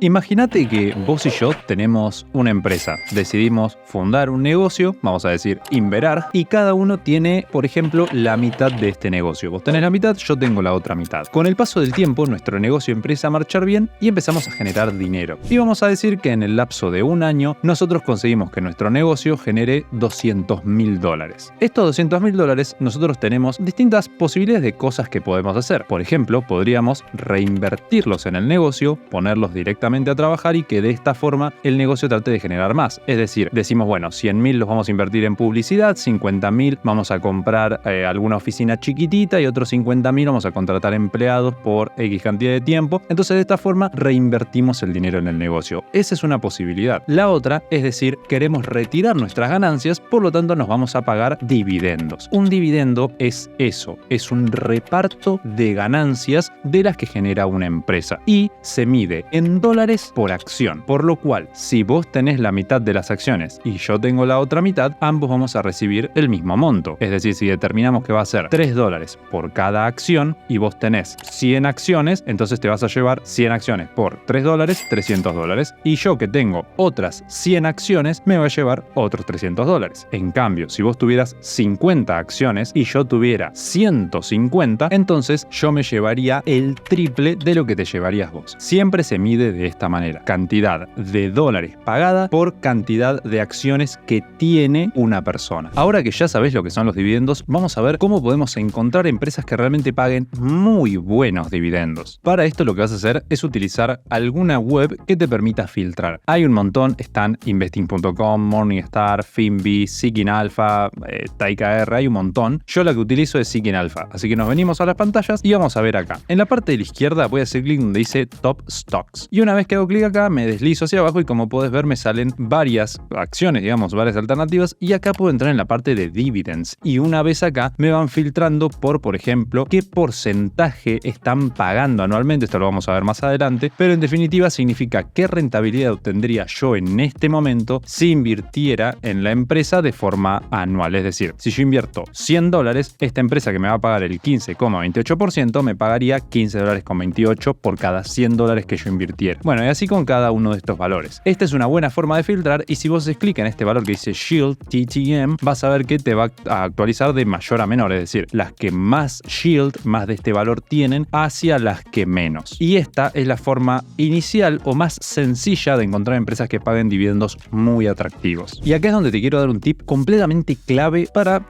Imagínate que vos y yo tenemos una empresa, decidimos fundar un negocio, vamos a decir Inverar, y cada uno tiene, por ejemplo, la mitad de este negocio. Vos tenés la mitad, yo tengo la otra mitad. Con el paso del tiempo, nuestro negocio empieza a marchar bien y empezamos a generar dinero. Y vamos a decir que en el lapso de un año, nosotros conseguimos que nuestro negocio genere $200.000. Estos $200.000, nosotros tenemos distintas posibilidades de cosas que podemos hacer. Por ejemplo, podríamos reinvertirlos en el negocio, ponerlos directamente a trabajar y que de esta forma el negocio trate de generar más. Es decir, decimos, bueno, 100.000 los vamos a invertir en publicidad, 50.000 vamos a comprar alguna oficina chiquitita y otros 50.000 vamos a contratar empleados por X cantidad de tiempo. Entonces, de esta forma reinvertimos el dinero en el negocio. Esa es una posibilidad. La otra es decir, queremos retirar nuestras ganancias, por lo tanto nos vamos a pagar dividendos. Un dividendo es eso, es un reparto de ganancias de las que genera una empresa y se mide en dólares por acción, por lo cual si vos tenés la mitad de las acciones y yo tengo la otra mitad, ambos vamos a recibir el mismo monto. Es decir, si determinamos que va a ser $3 por cada acción y vos tenés 100 acciones, entonces te vas a llevar 100 acciones por $3, $300, y yo que tengo otras 100 acciones me voy a llevar otros $300. En cambio, si vos tuvieras 50 acciones y yo tuviera 150, entonces yo me llevaría el triple de lo que te llevarías vos. Siempre se mide de esta manera: cantidad de dólares pagada por cantidad de acciones que tiene una persona. Ahora que ya sabés lo que son los dividendos, vamos a ver cómo podemos encontrar empresas que realmente paguen muy buenos dividendos. Para esto lo que vas a hacer es utilizar alguna web que te permita filtrar. Hay un montón, están investing.com, Morningstar, Finbi, Seeking Alpha, TaikaR, hay un montón. Yo la que utilizo es Seeking Alpha, así que nos venimos a las pantallas y vamos a ver acá. En la parte de la izquierda voy a hacer clic donde dice Top Stocks. Y una vez que hago clic acá, me deslizo hacia abajo y como podés ver me salen varias acciones, digamos, varias alternativas, y acá puedo entrar en la parte de Dividends. Y una vez acá me van filtrando por ejemplo, qué porcentaje están pagando anualmente. Esto lo vamos a ver más adelante, pero en definitiva significa qué rentabilidad obtendría yo en este momento si invirtiera en la empresa de forma anual. Es decir, si yo invierto $100, esta empresa que me va a pagar el 15,28% me pagaría $15,28 por cada $100 que yo invirtiera. Bueno, y así con cada uno de estos valores. Esta es una buena forma de filtrar, y si vos haces clic en este valor que dice Yield, TTM, vas a ver que te va a actualizar de mayor a menor, es decir, las que más Yield, más de este valor tienen, hacia las que menos. Y esta es la forma inicial o más sencilla de encontrar empresas que paguen dividendos muy atractivos. Y acá es donde te quiero dar un tip completamente clave para,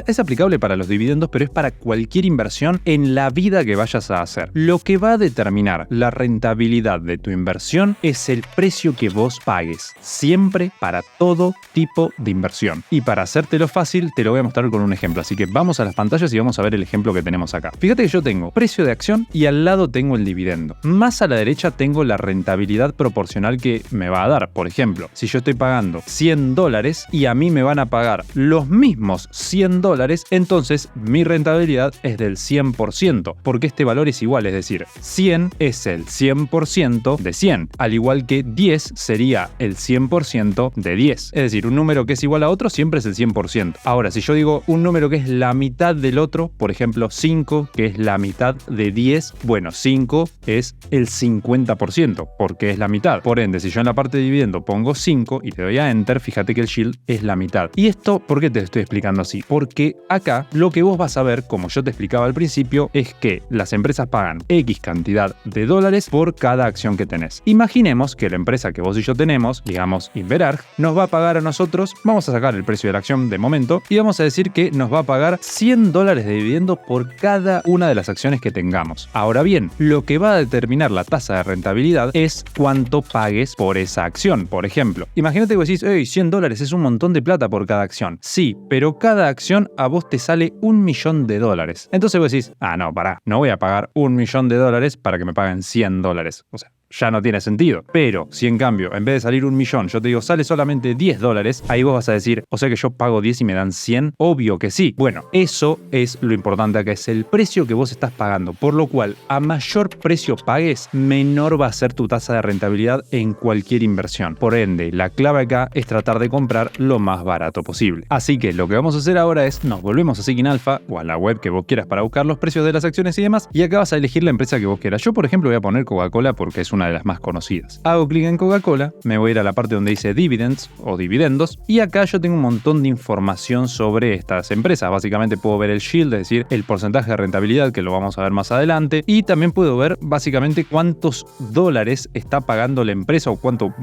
es aplicable para los dividendos, pero es para cualquier inversión en la vida que vayas a hacer. Lo que va a determinar la rentabilidad de tu inversión es el precio que vos pagues, siempre, para todo tipo de inversión. Y para hacértelo fácil, te lo voy a mostrar con un ejemplo. Así que vamos a las pantallas y vamos a ver el ejemplo que tenemos acá. Fíjate que yo tengo precio de acción y al lado tengo el dividendo. Más a la derecha tengo la rentabilidad proporcional que me va a dar. Por ejemplo, si yo estoy pagando $100 y a mí me van a pagar los mismos $100, entonces mi rentabilidad es del 100%, porque este valor es igual, es decir, 100 es el 100% de 100, al igual que 10 sería el 100% de 10. Es decir, un número que es igual a otro siempre es el 100%. Ahora, si yo digo un número que es la mitad del otro, por ejemplo 5, que es la mitad de 10, bueno, 5 es el 50%, porque es la mitad. Por ende, si yo en la parte de dividendo pongo 5 y le doy a Enter, fíjate que el yield es la mitad. ¿Y esto por qué te lo estoy explicando así? Porque acá lo que vos vas a ver, como yo te explicaba al principio, es que las empresas pagan X cantidad de dólares por cada acción que tenés. Imaginemos que la empresa que vos y yo tenemos, digamos Inverar, nos va a pagar a nosotros, vamos a sacar el precio de la acción de momento y vamos a decir que nos va a pagar $100 de dividendo por cada una de las acciones que tengamos. Ahora bien, lo que va a determinar la tasa de rentabilidad es cuánto pagues por esa acción. Por ejemplo, imagínate que vos decís, $100 es un montón de plata por cada acción. Sí, pero cada acción a vos te sale $1.000.000. Entonces vos decís, no, pará, no voy a pagar $1.000.000 para que me paguen $100. O sea, ya no tiene sentido. Pero si en cambio, en vez de salir 1.000.000, yo te digo, sale solamente $10, ahí vos vas a decir, o sea que yo pago 10 y me dan 100. Obvio que sí. Bueno, eso es lo importante acá, es el precio que vos estás pagando, por lo cual a mayor precio pagues, menor va a ser tu tasa de rentabilidad en cualquier inversión. Por ende, la clave acá es tratar de comprar lo más barato posible. Así que lo que vamos a hacer ahora es, nos volvemos a Seeking Alpha o a la web que vos quieras para buscar los precios de las acciones y demás, y acá vas a elegir la empresa que vos quieras. Yo, por ejemplo, voy a poner Coca-Cola porque es una una de las más conocidas. Hago clic en Coca-Cola, me voy a ir a la parte donde dice Dividends o dividendos, y acá yo tengo un montón de información sobre estas empresas. Básicamente puedo ver el yield, es decir, el porcentaje de rentabilidad, que lo vamos a ver más adelante, y también puedo ver básicamente cuántos dólares está pagando la empresa o cuánto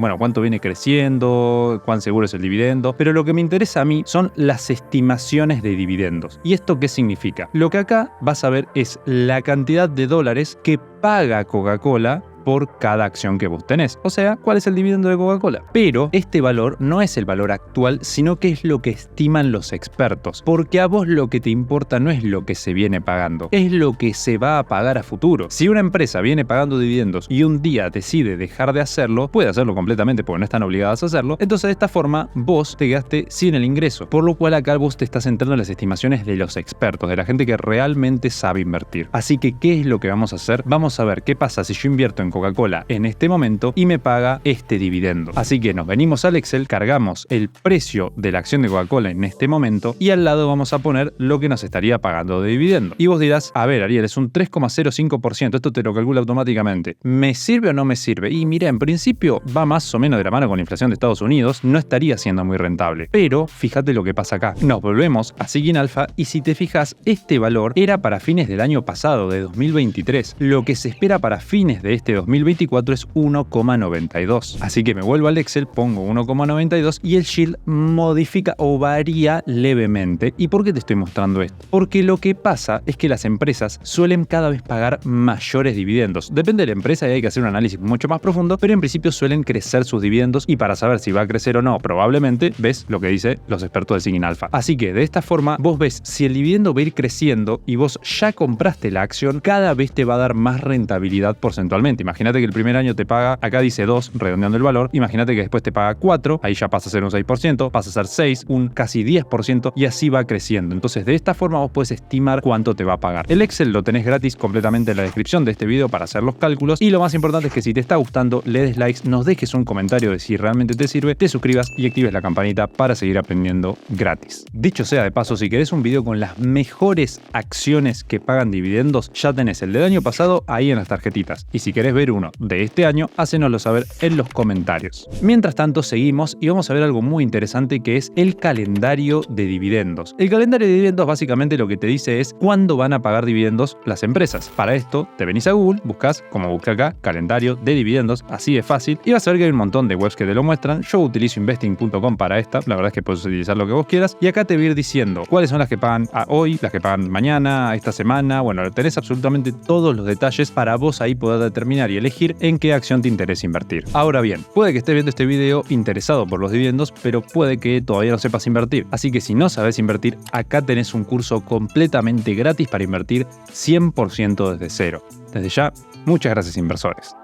viene creciendo, cuán seguro es el dividendo. Pero lo que me interesa a mí son las estimaciones de dividendos. ¿Y esto qué significa? Lo que acá vas a ver es la cantidad de dólares que paga Coca-Cola por cada acción que vos tenés. O sea, ¿cuál es el dividendo de Coca-Cola? Pero este valor no es el valor actual, sino que es lo que estiman los expertos. Porque a vos lo que te importa no es lo que se viene pagando, es lo que se va a pagar a futuro. Si una empresa viene pagando dividendos y un día decide dejar de hacerlo, puede hacerlo completamente porque no están obligadas a hacerlo, entonces de esta forma vos te quedaste sin el ingreso. Por lo cual acá vos te estás centrando en las estimaciones de los expertos, de la gente que realmente sabe invertir. Así que, ¿qué es lo que vamos a hacer? Vamos a ver qué pasa si yo invierto en Coca-Cola en este momento y me paga este dividendo. Así que nos venimos al Excel, cargamos el precio de la acción de Coca-Cola en este momento y al lado vamos a poner lo que nos estaría pagando de dividendo. Y vos dirás, a ver, Ariel, es un 3,05%, esto te lo calcula automáticamente. ¿Me sirve o no me sirve? Y mira, en principio va más o menos de la mano con la inflación de Estados Unidos, no estaría siendo muy rentable. Pero fíjate lo que pasa acá. Nos volvemos a Sigin Alpha y si te fijas, este valor era para fines del año pasado, de 2023. Lo que se espera para fines de este 2024 es 1,92. Así que me vuelvo al Excel, pongo 1,92 y el yield modifica o varía levemente. ¿Y por qué te estoy mostrando esto? Porque lo que pasa es que las empresas suelen cada vez pagar mayores dividendos. Depende de la empresa y hay que hacer un análisis mucho más profundo, pero en principio suelen crecer sus dividendos y para saber si va a crecer o no, probablemente ves lo que dicen los expertos de Sigin Alpha. Así que de esta forma vos ves si el dividendo va a ir creciendo y vos ya compraste la acción, cada vez te va a dar más rentabilidad porcentualmente. Imagínate que el primer año te paga, acá dice 2, redondeando el valor, imagínate que después te paga 4, ahí ya pasa a ser un 6%, pasa a ser 6, un casi 10% y así va creciendo. Entonces de esta forma vos puedes estimar cuánto te va a pagar. El Excel lo tenés gratis completamente en la descripción de este video para hacer los cálculos y lo más importante es que si te está gustando le des likes, nos dejes un comentario de si realmente te sirve, te suscribas y actives la campanita para seguir aprendiendo gratis. Dicho sea de paso, si querés un video con las mejores acciones que pagan dividendos, ya tenés el del año pasado ahí en las tarjetitas. Y si querés ver uno de este año, hácenoslo saber en los comentarios. Mientras tanto, seguimos y vamos a ver algo muy interesante que es el calendario de dividendos. El calendario de dividendos básicamente lo que te dice es cuándo van a pagar dividendos las empresas. Para esto, te venís a Google, buscas, como busca acá, calendario de dividendos, así de fácil, y vas a ver que hay un montón de webs que te lo muestran. Yo utilizo investing.com para esta, la verdad es que puedes utilizar lo que vos quieras, y acá te voy a ir diciendo cuáles son las que pagan a hoy, las que pagan mañana, esta semana. Bueno, tenés absolutamente todos los detalles para vos ahí poder determinar y elegir en qué acción te interesa invertir. Ahora bien, puede que estés viendo este video interesado por los dividendos, pero puede que todavía no sepas invertir. Así que si no sabes invertir, acá tenés un curso completamente gratis para invertir 100% desde cero. Desde ya, muchas gracias inversores.